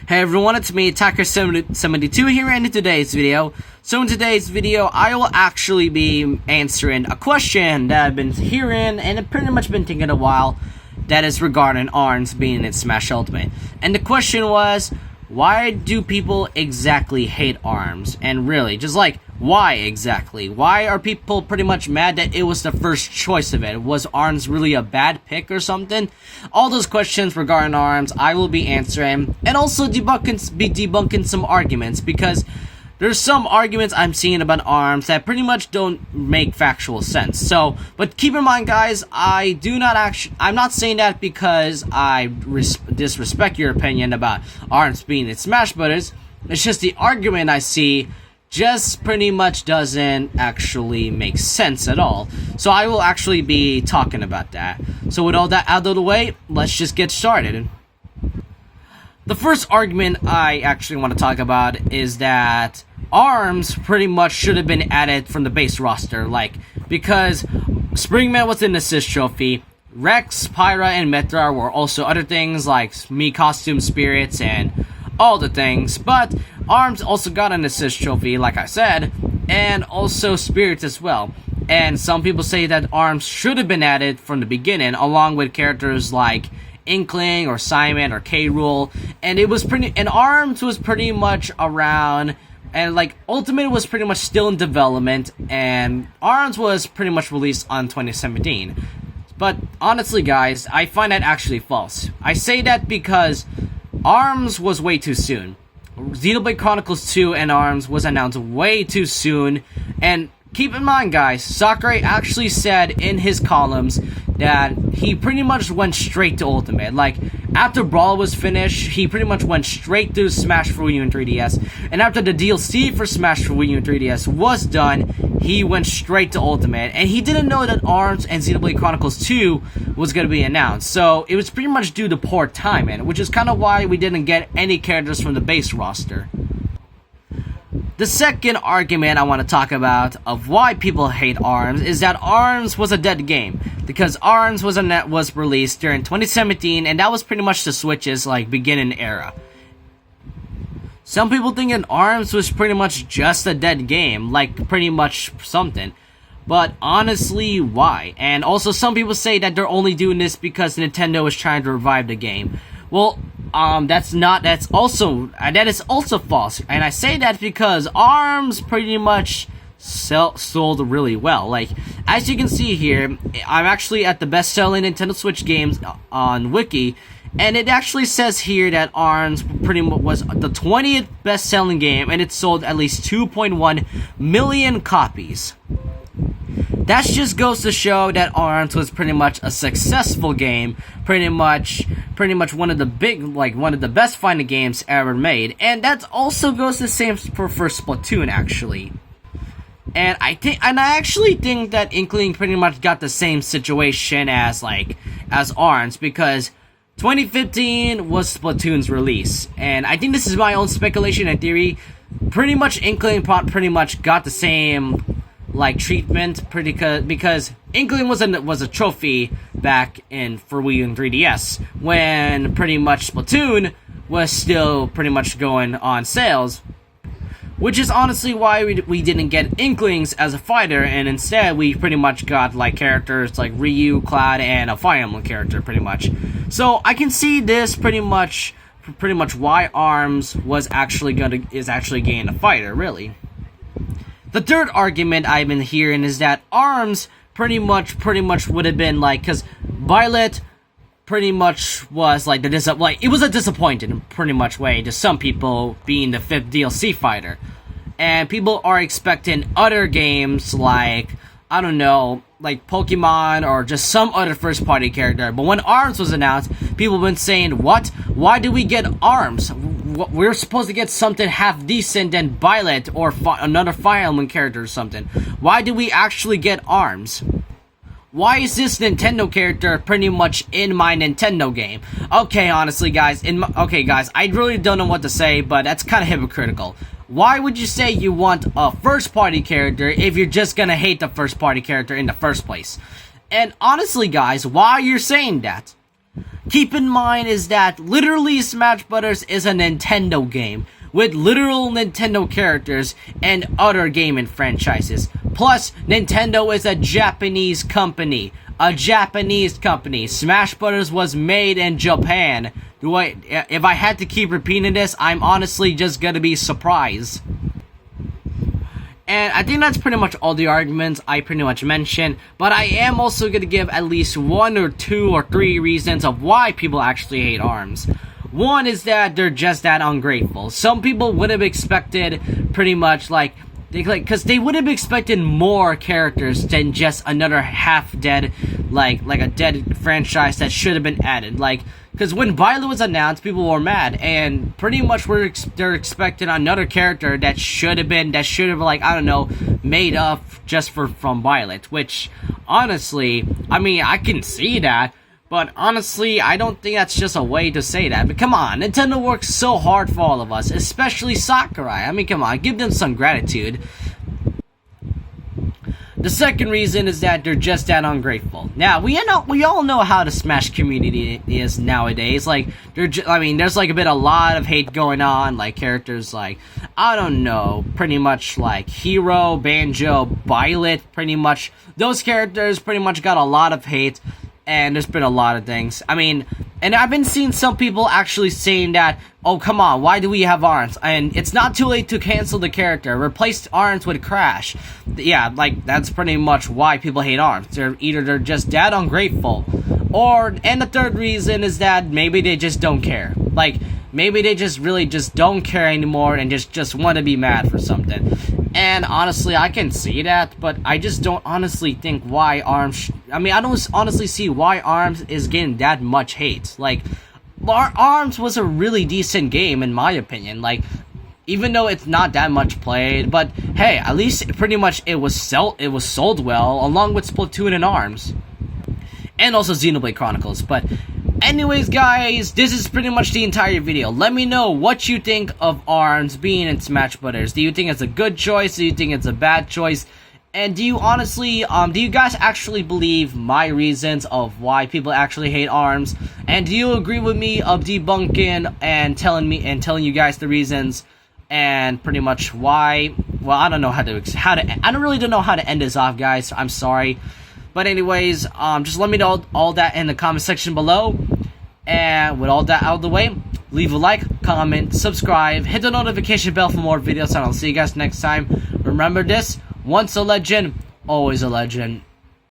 Hey everyone, it's me, Attacker72 here, and in today's video, I will actually be answering a question that I've been hearing, and it pretty much been taking a while, that is regarding ARMS being in Smash Ultimate. And the question was, why do people exactly hate ARMS? And really, just like, why exactly? Why are people pretty much mad that it was the first choice of it? Was ARMS really a bad pick or something? All those questions regarding ARMS, I will be answering, and also debunking some arguments, because there's some arguments I'm seeing about ARMS that pretty much don't make factual sense. So, but keep in mind, guys, I'm not saying that because I disrespect your opinion about ARMS being in Smash Brothers. It's just the argument I see just pretty much doesn't actually make sense at all. So I will actually be talking about that. So with all that out of the way, let's just get started. The first argument I actually want to talk about is that ARMS pretty much should have been added from the base roster, because Springman was an assist trophy, Rex, Pyra, and Metra were also other things like Me Costume Spirits and all the things, but ARMS also got an assist trophy, like I said, and also Spirits as well. And some people say that ARMS should have been added from the beginning, along with characters like Inkling or Simon or K-Rool, and ARMS was pretty much around, and Ultimate was pretty much still in development, and ARMS was pretty much released on 2017. But honestly, guys, I find that actually false. I say that because ARMS was way too soon. Xenoblade Chronicles 2 and ARMS was announced way too soon, and keep in mind, guys, Sakurai actually said in his columns that he pretty much went straight to Ultimate. After Brawl was finished, he pretty much went straight to Smash for Wii U and 3DS, and after the DLC for Smash for Wii U and 3DS was done, he went straight to Ultimate, and he didn't know that ARMS and Xenoblade Chronicles 2 was going to be announced, so it was pretty much due to poor timing, which is kind of why we didn't get any characters from the base roster. The second argument I want to talk about of why people hate ARMS is that ARMS was a dead game, because ARMS was released during 2017, and that was pretty much the Switch's beginning era. Some people think that ARMS was pretty much just a dead game, pretty much something. But honestly, why? And also some people say that they're only doing this because Nintendo is trying to revive the game. Well, that is also false, and I say that because ARMS pretty much sold really well. As you can see here, I'm actually at the best-selling Nintendo Switch games on Wiki, and it actually says here that ARMS pretty much was the 20th best-selling game, and it sold at least 2.1 million copies. That just goes to show that ARMS was pretty much a successful game, pretty much one of the best fighting games ever made, and that also goes the same for Splatoon actually. And I actually think that Inkling pretty much got the same situation as ARMS, because 2015 was Splatoon's release, and I think this is my own speculation and theory. Pretty much Inkling pretty much got the same treatment, because Inkling was a trophy back in for Wii U and 3DS, when pretty much Splatoon was still pretty much going on sales, which is honestly why we didn't get Inklings as a fighter, and instead we pretty much got characters like Ryu, Cloud, and a Fire Emblem character pretty much. So I can see this pretty much why ARMS is actually getting a fighter, really. The third argument I've been hearing is that ARMS pretty much would have been because Byleth pretty much was it was a disappointing pretty much way to some people, being the 5th DLC fighter, and people are expecting other games I don't know, Pokemon or just some other first-party character. But when ARMS was announced, people have been saying, what? Why do we get ARMS? We're supposed to get something half decent than Byleth or another Fire Emblem character or something. Why do we actually get ARMS? Why is this Nintendo character pretty much in my Nintendo game? Okay, honestly, guys, I really don't know what to say, but that's kind of hypocritical. Why would you say you want a first-party character if you're just gonna hate the first-party character in the first place? And honestly, guys, why you're saying that? Keep in mind is that literally Smash Brothers is a Nintendo game with literal Nintendo characters and other gaming franchises. Plus, Nintendo is a Japanese company. Smash Brothers was made in Japan. If I had to keep repeating this, I'm honestly just gonna be surprised. And I think that's pretty much all the arguments I pretty much mentioned, but I am also going to give at least 1 or 2 or 3 reasons of why people actually hate ARMS. One is that they're just that ungrateful. Some people would have expected pretty much because they would have expected more characters than just another half-dead, like a dead franchise that should have been added. Because when Byleth was announced, people were mad, and pretty much they're expecting another character that should have made up just from Byleth. Which, honestly, I mean, I can see that, but honestly, I don't think that's just a way to say that. But come on, Nintendo works so hard for all of us, especially Sakurai. I mean, come on, give them some gratitude. The second reason is that they're just that ungrateful. Now, we all know how the Smash community is nowadays. There's a lot of hate going on. Characters pretty much Hero, Banjo, Byleth, pretty much. Those characters pretty much got a lot of hate. And there's been a lot of things. I mean, and I've been seeing some people actually saying that, oh, come on, why do we have ARMS? And it's not too late to cancel the character. Replace ARMS with Crash. Yeah, that's pretty much why people hate ARMS. They're just that ungrateful. And the third reason is that maybe they just don't care. Maybe they just really just don't care anymore and just want to be mad for something. And honestly, I can see that, but I just don't honestly think why ARMS... I don't honestly see why ARMS is getting that much hate. ARMS was a really decent game, in my opinion. Even though it's not that much played, but hey, at least pretty much it was sold well, along with Splatoon and ARMS. And also Xenoblade Chronicles, but... Anyways, guys, this is pretty much the entire video. Let me know what you think of ARMS being in Smash Brothers. Do you think it's a good choice? Do you think it's a bad choice? And do you guys actually believe my reasons of why people actually hate ARMS? And do you agree with me of debunking and telling you guys the reasons and pretty much why? Well, I don't know I don't really know how to end this off, guys. I'm sorry. But anyways, just let me know all that in the comment section below. And with all that out of the way, leave a like, comment, subscribe, hit the notification bell for more videos, and I'll see you guys next time. Remember this, once a legend, always a legend.